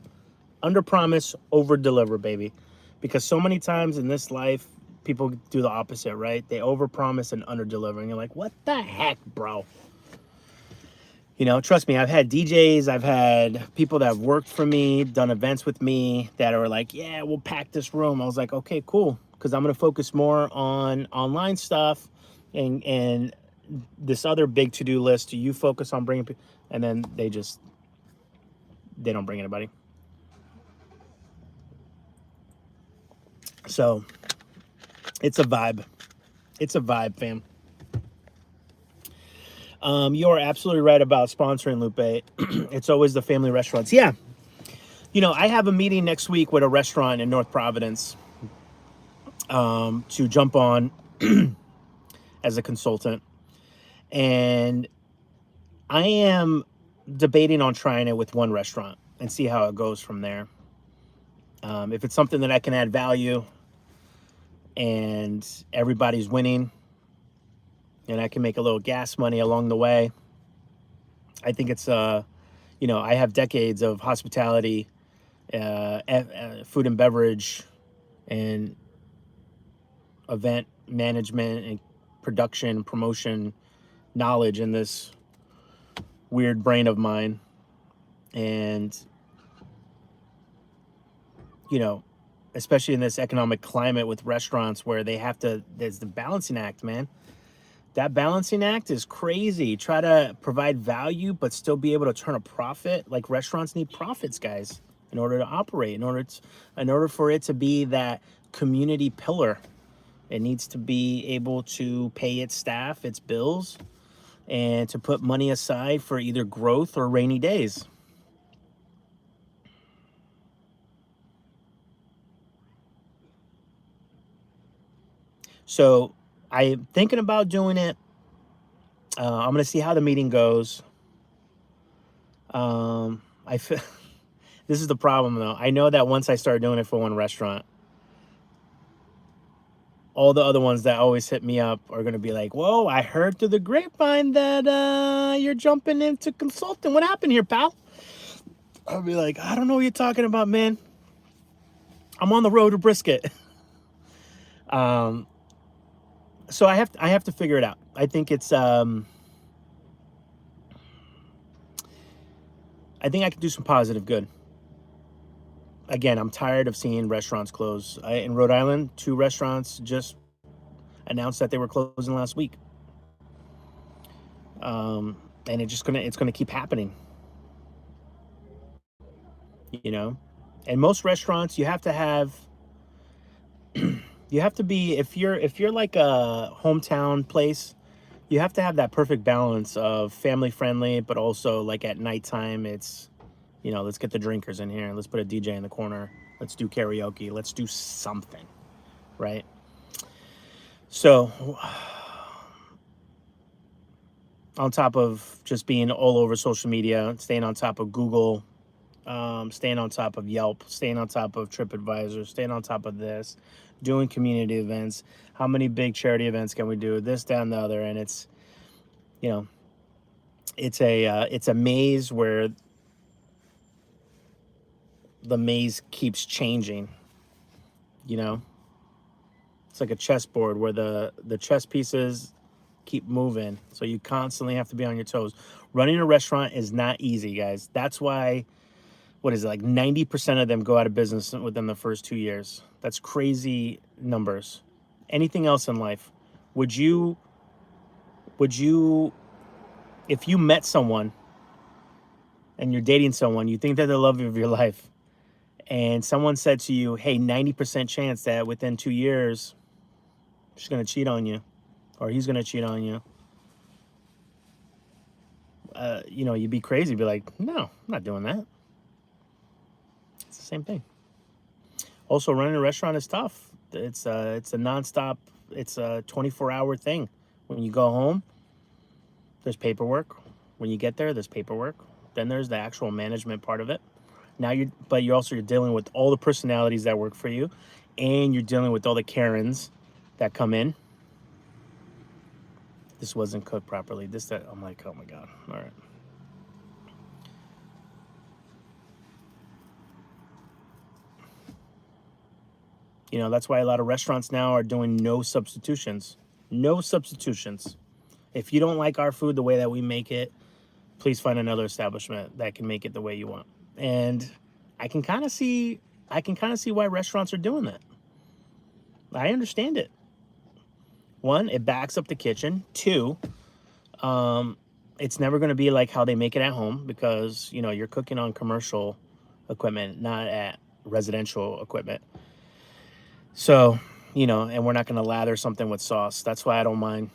Under promise, over deliver, baby. Because so many times in this life, people do the opposite, right? They over promise and under deliver. And you're like, what the heck, bro? You know, trust me, I've had DJs, I've had people that have worked for me, done events with me that are like, yeah, we'll pack this room. I was like, okay, cool. Because I'm going to focus more on online stuff and this other big to-do list. You focus on bringing people, and then they don't bring anybody. So it's a vibe. It's a vibe, fam. You are absolutely right about sponsoring, Lupe. It's always the family restaurants. Yeah. You know, I have a meeting next week with a restaurant in North Providence to jump on as a consultant. And I am debating on trying it with one restaurant and see how it goes from there. If it's something that I can add value and everybody's winning and I can make a little gas money along the way, I think it's, you know, I have decades of hospitality, food and beverage, and event management and production, promotion knowledge in this weird brain of mine. And, you know, especially in this economic climate with restaurants where they have to, there's the balancing act, man. That balancing act is crazy. Try to provide value, but still be able to turn a profit. Like, restaurants need profits, guys, in order to operate, in order for it to be that community pillar. It needs to be able to pay its staff, its bills, and to put money aside for either growth or rainy days. So I'm thinking about doing it. I'm going to see how the meeting goes. I feel this is the problem, though. I know that once I start doing it for one restaurant, all the other ones that always hit me up are going to be like, whoa, I heard through the grapevine that you're jumping into consulting. What happened here, pal? I'll be like, I don't know what you're talking about, man. I'm on the road to brisket. So I have to figure it out. I think it's I think I can do some positive good. Again, I'm tired of seeing restaurants close. In Rhode Island, 2 restaurants just announced that they were closing last week. And it's gonna keep happening. You know, and most restaurants, you have to have you have to be, if you're like a hometown place, you have to have that perfect balance of family friendly, but also like at nighttime, it's, you know, let's get the drinkers in here. Let's put a DJ in the corner. Let's do karaoke. Let's do something, right? So on top of just being all over social media, staying on top of Google, staying on top of Yelp, staying on top of TripAdvisor, staying on top of this, doing community events. How many big charity events can we do? This, that, and the other. And it's, you know, it's a maze where the maze keeps changing. You know, it's like a chessboard where the chess pieces keep moving, so you constantly have to be on your toes. Running a restaurant is not easy, guys. That's why, what is it, like 90% of them go out of business within the first 2 years. That's crazy numbers. Anything else in life, would you if you met someone and you're dating someone, you think they're the love of your life, and someone said to you, hey, 90% chance that within 2 years she's gonna cheat on you, or he's gonna cheat on you, you know, you'd be crazy. Be like, no, I'm not doing that. It's the same thing. Also, running a restaurant is tough. It's a nonstop. It's a 24-hour thing. When you go home, there's paperwork. When you get there, there's paperwork. Then there's the actual management part of it. Now you're dealing with all the personalities that work for you, and you're dealing with all the Karens that come in. This wasn't cooked properly. That. I'm like, oh my God. All right. You know, that's why a lot of restaurants now are doing no substitutions. No substitutions. If you don't like our food the way that we make it, please find another establishment that can make it the way you want. And I can kind of see why restaurants are doing that. I understand it. One, it backs up the kitchen. Two, it's never going to be like how they make it at home, because, you know, you're cooking on commercial equipment, not at residential equipment. So, you know, and we're not going to lather something with sauce. That's why I don't mind.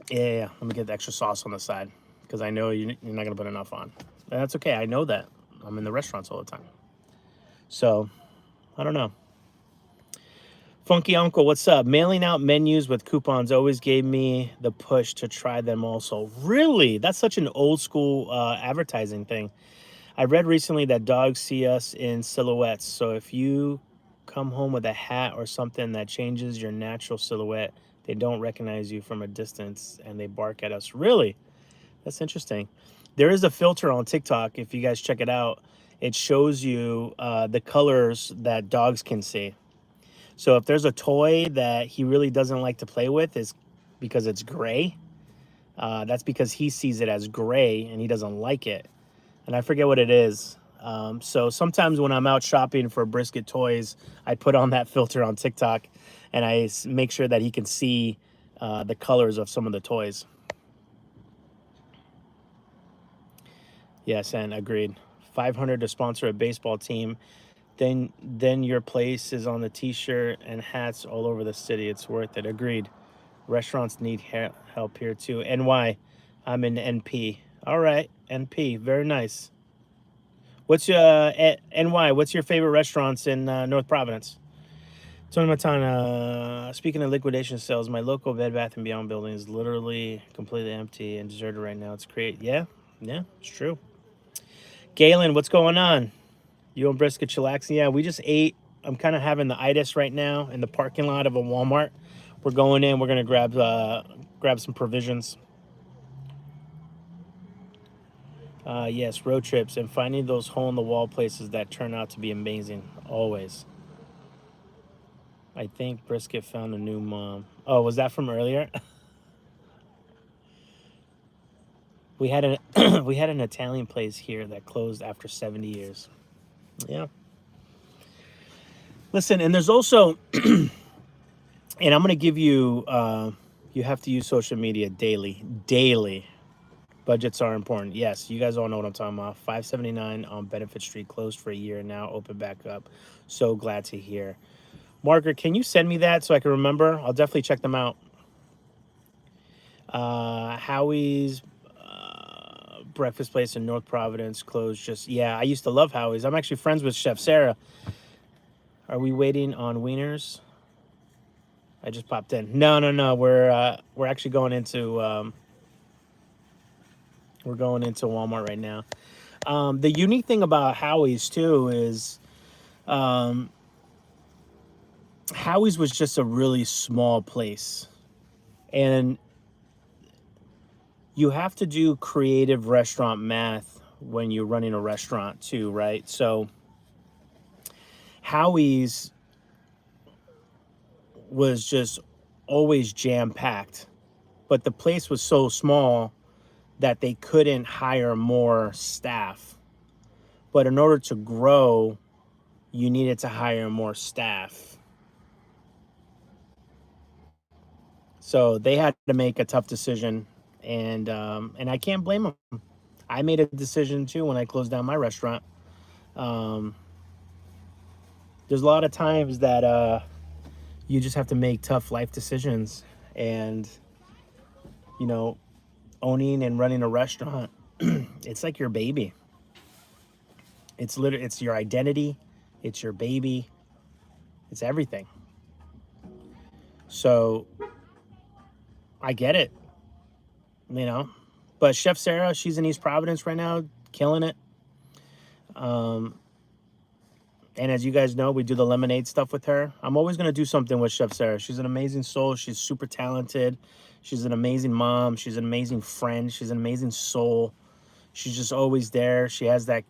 Yeah, let me get the extra sauce on the side, because I know you're not going to put enough on. And that's okay. I know that. I'm in the restaurants all the time. So, I don't know. Funky Uncle, what's up? Mailing out menus with coupons always gave me the push to try them also. Really? That's such an old school advertising thing. I read recently that dogs see us in silhouettes. So if you come home with a hat or something that changes your natural silhouette, they don't recognize you from a distance and they bark at us. Really? That's interesting. There is a filter on TikTok. If you guys check it out, it shows you the colors that dogs can see. So if there's a toy that he really doesn't like to play with, is because it's gray, that's because he sees it as gray and he doesn't like it. And I forget what it is. So sometimes when I'm out shopping for brisket toys, I put on that filter on TikTok and I make sure that he can see the colors of some of the toys. Yes, and agreed. 500 to sponsor a baseball team. Then your place is on the t-shirt and hats all over the city. It's worth it. Agreed. Restaurants need help here too. NY, I'm in NP. All right, NP, very nice. What's your NY? What's your favorite restaurants in North Providence? Tony Matana, speaking of liquidation sales, my local Bed Bath & Beyond building is literally completely empty and deserted right now. It's great. Yeah, it's true. Gaelan, what's going on? You and Brisket chillaxing? Yeah, we just ate. I'm kind of having the itis right now in the parking lot of a Walmart. We're going in. We're going to grab some provisions. Yes, road trips and finding those hole-in-the-wall places that turn out to be amazing. Always. I think Brisket found a new mom. Oh, was that from earlier? We had an Italian place here that closed after 70 years. Yeah. Listen, and there's also, and I'm going to give you, you have to use social media daily. Daily. Budgets are important. Yes, you guys all know what I'm talking about. 579 on Benefit Street, closed for a year, now open back up. So glad to hear. Margaret, can you send me that so I can remember? I'll definitely check them out. Howie's breakfast place in North Providence closed just, yeah, I used to love Howie's. I'm actually friends with Chef Sarah. Are we waiting on wieners? I just popped in. No. We're actually going into Walmart right now. The unique thing about Howie's too is Howie's was just a really small place, and you have to do creative restaurant math when you're running a restaurant too, right? So Howie's was just always jam-packed, but the place was so small that they couldn't hire more staff. But in order to grow, you needed to hire more staff. So they had to make a tough decision, and I can't blame them. I made a decision too when I closed down my restaurant. There's a lot of times that you just have to make tough life decisions, and you know, owning and running a restaurant, it's like your baby. It's literally, it's your identity, it's your baby, it's everything. So I get it, you know. But Chef Sarah, she's in East Providence right now, killing it. And as you guys know, we do the lemonade stuff with her. I'm always going to do something with Chef Sarah. She's an amazing soul. She's super talented. She's an amazing mom. She's an amazing friend. She's an amazing soul. She's just always there. She has that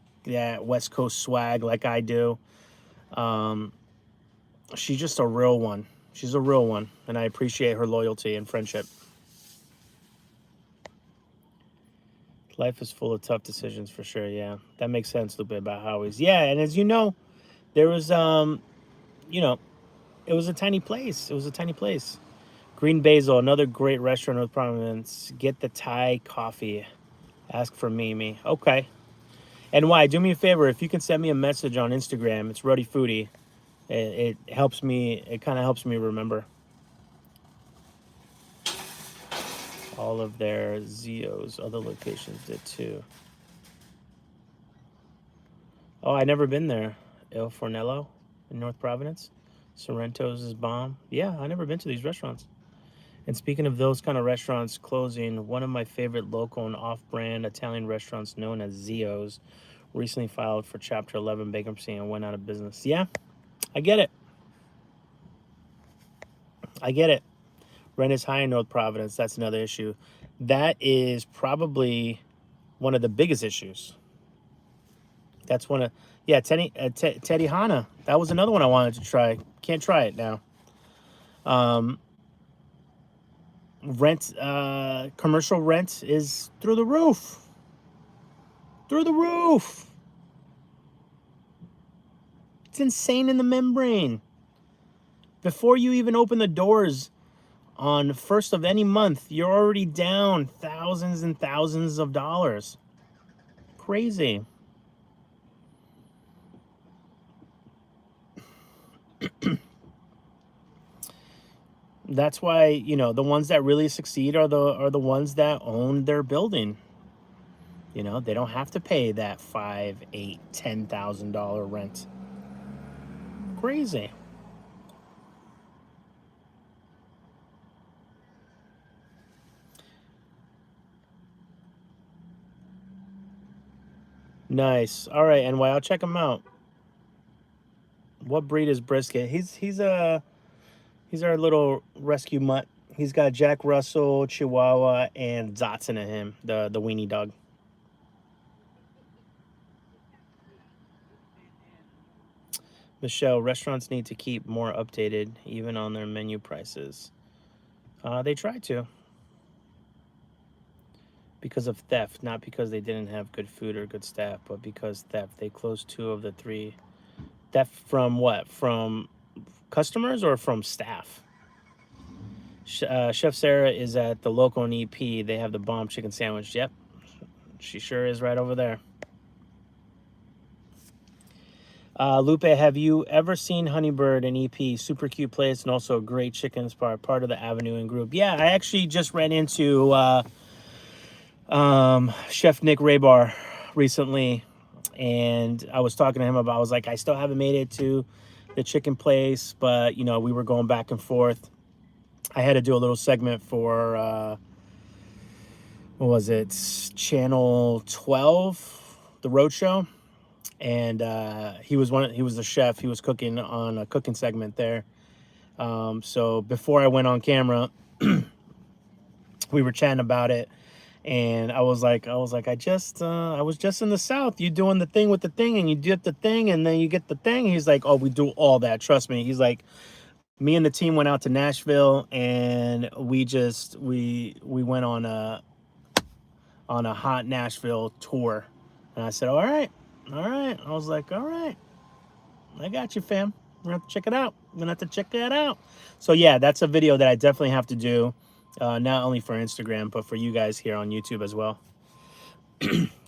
West Coast swag like I do. She's just a real one. She's a real one. And I appreciate her loyalty and friendship. Life is full of tough decisions for sure. Yeah, that makes sense a little bit about Howie's. Yeah, and as you know, there was, you know, it was a tiny place. It was a tiny place. Green Basil, another great restaurant with Providence. Get the Thai coffee. Ask for Mimi. Okay. And why? Do me a favor. If you can send me a message on Instagram, it's RHODE Foody. It helps me. It kind of helps me remember. All of their Zio's other locations did too. Oh, I never been there. El Fornello in North Providence. Sorrento's is bomb. Yeah, I never been to these restaurants. And speaking of those kind of restaurants closing, one of my favorite local and off-brand Italian restaurants known as Zio's recently filed for Chapter 11 bankruptcy and went out of business. Yeah, I get it. I get it. Rent is high in North Providence. That's another issue. That is probably one of the biggest issues. That's one of, yeah, Teddy Hana. That was another one I wanted to try. Can't try it now. Rent, commercial rent is through the roof. Through the roof. It's insane in the membrane. Before you even open the doors on the first of any month, you're already down thousands and thousands of dollars. Crazy. That's why, you know, the ones that really succeed are the ones that own their building. You know, they don't have to pay that $5,000, $8,000, $10,000 rent. Crazy. Nice. All right, NY, I'll check him out. What breed is Brisket? He's our little rescue mutt. He's got Jack Russell, Chihuahua, and Dotson in him, the weenie dog. Michelle, restaurants need to keep more updated, even on their menu prices. They try to. Because of theft, not because they didn't have good food or good staff, but because theft. They closed 2 of the 3. Theft from what? From customers or from staff? Chef Sarah is at the local and EP. They have the bomb chicken sandwich. Yep, she sure is right over there. Lupe, have you ever seen Honeybird and EP? Super cute place and also a great chicken spot, part of the Avenue and group. Yeah, I actually just ran into Chef Nick Raybar recently, and I was talking to him about, I was like, I still haven't made it to the chicken place, but you know, we were going back and forth. I had to do a little segment for what was it, Channel 12, the Road Show, and he was the chef. He was cooking on a cooking segment there. So before I went on camera, we were chatting about it, And I was like, I was just in the South. You doing the thing with the thing, and you get the thing, and then you get the thing. He's like, oh, we do all that. Trust me. He's like, me and the team went out to Nashville, and we went on a hot Nashville tour. And I said, all right. I was like, all right, I got you, fam. We're gonna have to check it out. We're gonna have to check that out. So yeah, that's a video that I definitely have to do, not only for Instagram, but for you guys here on YouTube as well.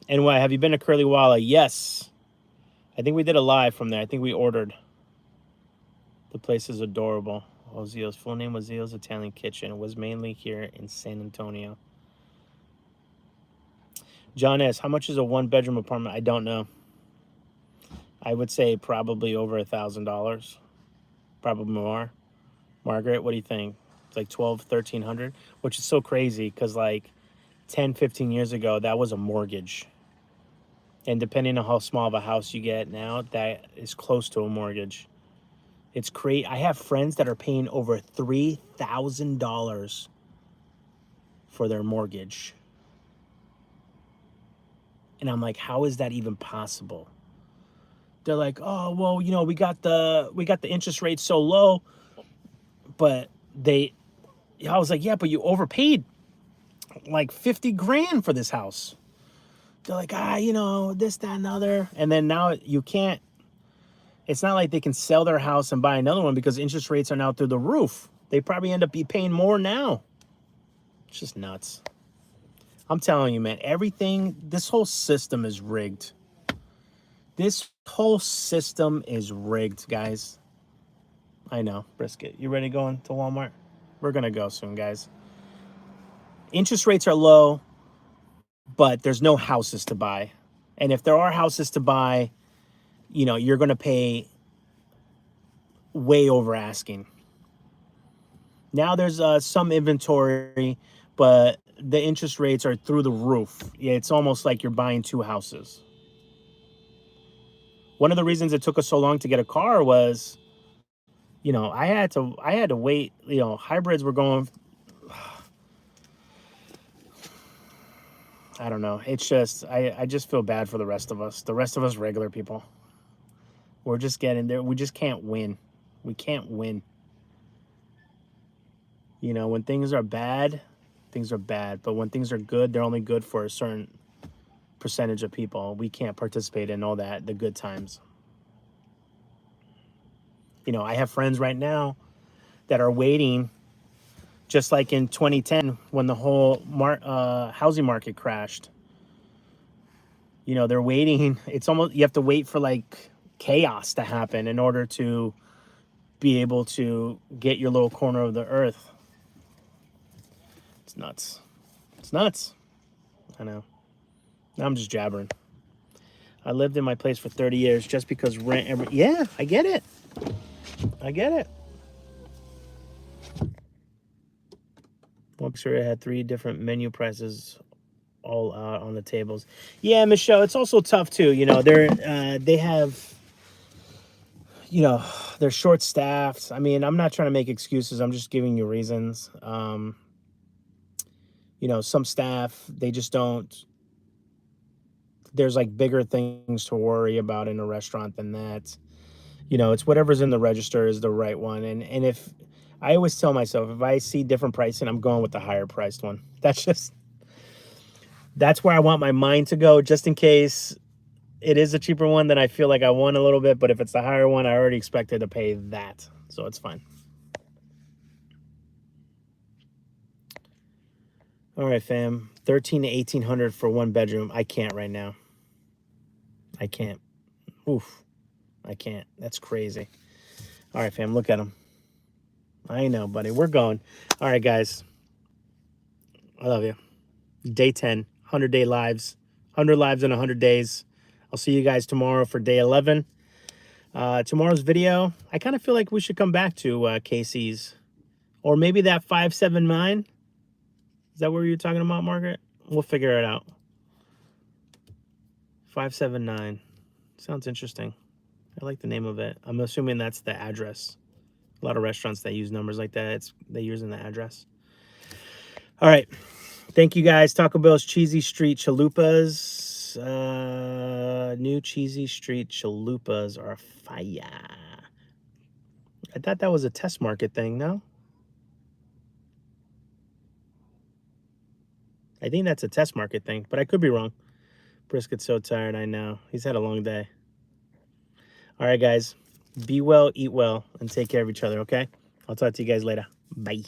And why, have you been to Curly Walla? Yes. I think we did a live from there. I think we ordered. The place is adorable. Ozio's full name was Ozio's Italian Kitchen. It was mainly here in San Antonio. John S., how much is a one-bedroom apartment? I don't know. I would say probably over $1,000. Probably more. Margaret, what do you think? It's like 1,300, which is so crazy because like 10, 15 years ago, that was a mortgage. And depending on how small of a house you get now, that is close to a mortgage. It's crazy. I have friends that are paying over $3,000 for their mortgage. And I'm like, how is that even possible? They're like, oh, well, you know, we got the interest rate so low, but I was like, yeah, but you overpaid like 50 grand for this house. They're like, you know, this, that, and other. And then now you can't, it's not like they can sell their house and buy another one because interest rates are now through the roof. They probably end up paying more now. It's just nuts. I'm telling you, man, everything, this whole system is rigged. This whole system is rigged, guys. I know. Brisket, you ready to go into Walmart? We're going to go soon, guys. Interest rates are low, but there's no houses to buy. And if there are houses to buy, you know, you're going to pay way over asking. Now there's some inventory, but the interest rates are through the roof. Yeah, it's almost like you're buying two houses. One of the reasons it took us so long to get a car was, you know, I had to wait. You know, hybrids were going. I don't know. It's just I just feel bad for the rest of us. The rest of us regular people. We're just getting there. We just can't win. We can't win. You know, when things are bad, things are bad. But when things are good, they're only good for a certain percentage of people. We can't participate in all that, the good times. You know, I have friends right now that are waiting, just like in 2010 when the whole housing market crashed. You know, they're waiting. It's almost, you have to wait for like chaos to happen in order to be able to get your little corner of the earth. It's nuts. It's nuts. I know. I'm just jabbering. I lived in my place for 30 years just because rent. Yeah, I get it. I get it. One picture had 3 different menu prices all out on the tables. Yeah, Michelle, it's also tough too. You know, they have, you know, they're short staffed. I mean, I'm not trying to make excuses. I'm just giving you reasons. You know, some staff, they just don't. There's like bigger things to worry about in a restaurant than that. You know, it's whatever's in the register is the right one. And if I always tell myself, if I see different pricing, I'm going with the higher priced one. That's where I want my mind to go, just in case it is a cheaper one, then I feel like I won a little bit. But if it's the higher one, I already expected to pay that. So it's fine. All right, fam. 1,300 to 1,800 for one bedroom. I can't right now. I can't. Oof. I can't. That's crazy. All right, fam. Look at them. I know, buddy. We're going. All right, guys. I love you. Day 10. 100-day lives. 100 lives in 100 days. I'll see you guys tomorrow for day 11. Tomorrow's video, I kind of feel like we should come back to KC's. Or maybe that 579. Is that what you're talking about, Margaret? We'll figure it out. 579. Sounds interesting. I like the name of it. I'm assuming that's the address. A lot of restaurants that use numbers like that, they use in the address. All right. Thank you guys. Taco Bell's Cheesy Street Chalupas. New Cheesy Street Chalupas are fire. I thought that was a test market thing, no? I think that's a test market thing, but I could be wrong. Brisket's so tired, I know. He's had a long day. All right, guys. Be well, eat well, and take care of each other, okay? I'll talk to you guys later. Bye.